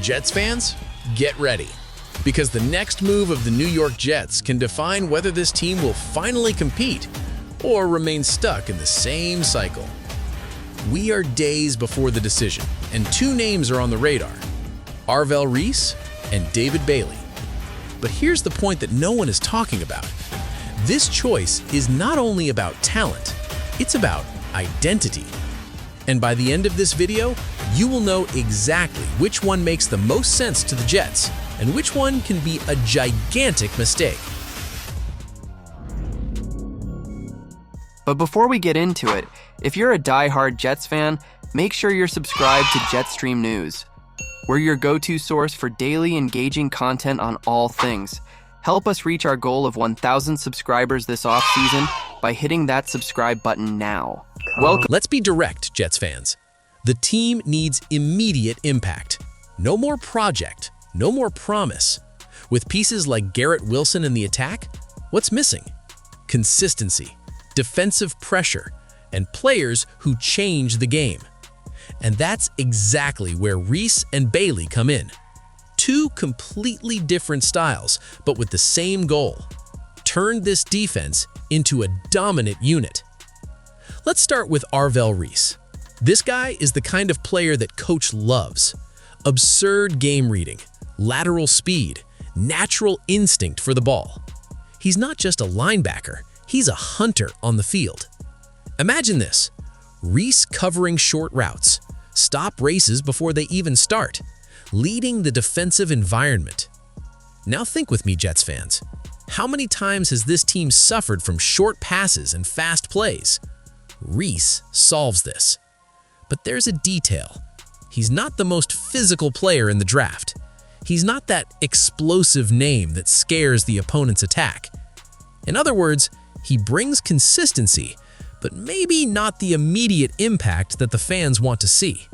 Jets fans, get ready. Because the next move of the New York Jets can define whether this team will finally compete or remain stuck in the same cycle. We are days before the decision, and two names are on the radar: Arvell Reese and David Bailey. But here's the point that no one is talking about. This choice is not only about talent, it's about identity. And by the end of this video, you will know exactly which one makes the most sense to the Jets and which one can be a gigantic mistake. But before we get into it, if you're a die-hard Jets fan, make sure you're subscribed to Jetstream News. We're your go-to source for daily engaging content on all things. Help us reach our goal of 1,000 subscribers this off-season by hitting that subscribe button now. Welcome. Let's be direct, Jets fans. The team needs immediate impact. No more project, no more promise. With pieces like Garrett Wilson in the attack, what's missing? Consistency, defensive pressure, and players who change the game. And that's exactly where Reese and Bailey come in. Two completely different styles, but with the same goal: turn this defense into a dominant unit. Let's start with Arvell Reese. This guy is the kind of player that coach loves. Absurd game reading, lateral speed, natural instinct for the ball. He's not just a linebacker, he's a hunter on the field. Imagine this: Reese covering short routes, stop races before they even start, leading the defensive environment. Now think with me, Jets fans. How many times has this team suffered from short passes and fast plays? Reese solves this. But there's a detail. He's not the most physical player in the draft. He's not that explosive name that scares the opponent's attack. In other words, he brings consistency, but maybe not the immediate impact that the fans want to see.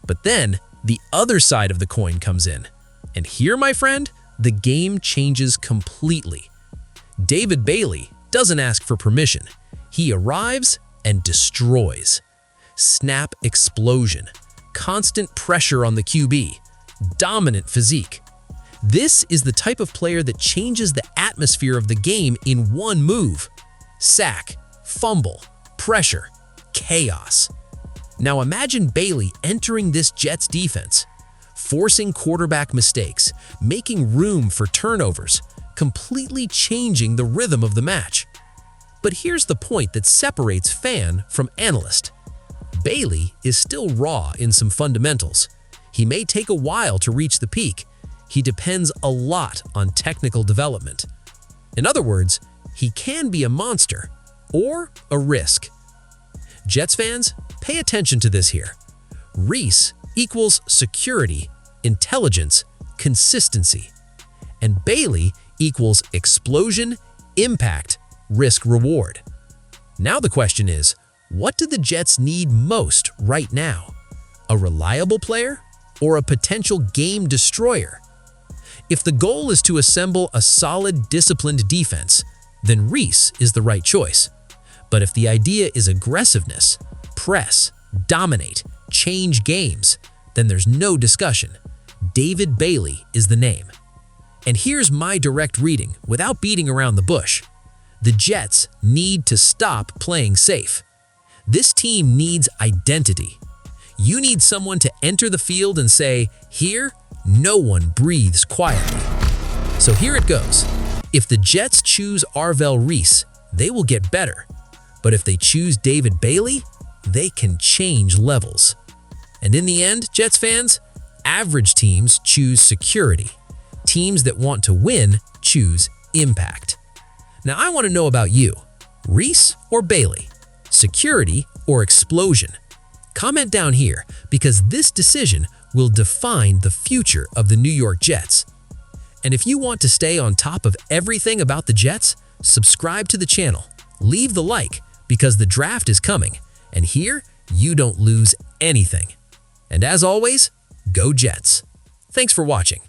But then, the other side of the coin comes in. And here, my friend, the game changes completely. David Bailey doesn't ask for permission. He arrives and destroys. Snap explosion, constant pressure on the QB, dominant physique. This is the type of player that changes the atmosphere of the game in one move. Sack, fumble, pressure, chaos. Now imagine Bailey entering this Jets defense, forcing quarterback mistakes, making room for turnovers, completely changing the rhythm of the match. But here's the point that separates fan from analyst. Bailey is still raw in some fundamentals. He may take a while to reach the peak. He depends a lot on technical development. In other words, he can be a monster or a risk. Jets fans, pay attention to this here. Reese equals security, intelligence, consistency. And Bailey equals explosion, impact, risk-reward. Now the question is, what do the Jets need most right now? A reliable player or a potential game destroyer? If the goal is to assemble a solid, disciplined defense, then Reese is the right choice. But if the idea is aggressiveness, press, dominate, change games, then there's no discussion. David Bailey is the name. And here's my direct reading without beating around the bush. The Jets need to stop playing safe. This team needs identity. You need someone to enter the field and say, "Here, no one breathes quietly." So here it goes. If the Jets choose Arvell Reese, they will get better. But if they choose David Bailey, they can change levels. And in the end, Jets fans, average teams choose security. Teams that want to win choose impact. Now I want to know about you. Reese or Bailey? Security or explosion? Comment down here because this decision will define the future of the New York Jets. And if you want to stay on top of everything about the Jets, subscribe to the channel, leave the like because the draft is coming, and here you don't lose anything. And as always, go Jets. Thanks for watching.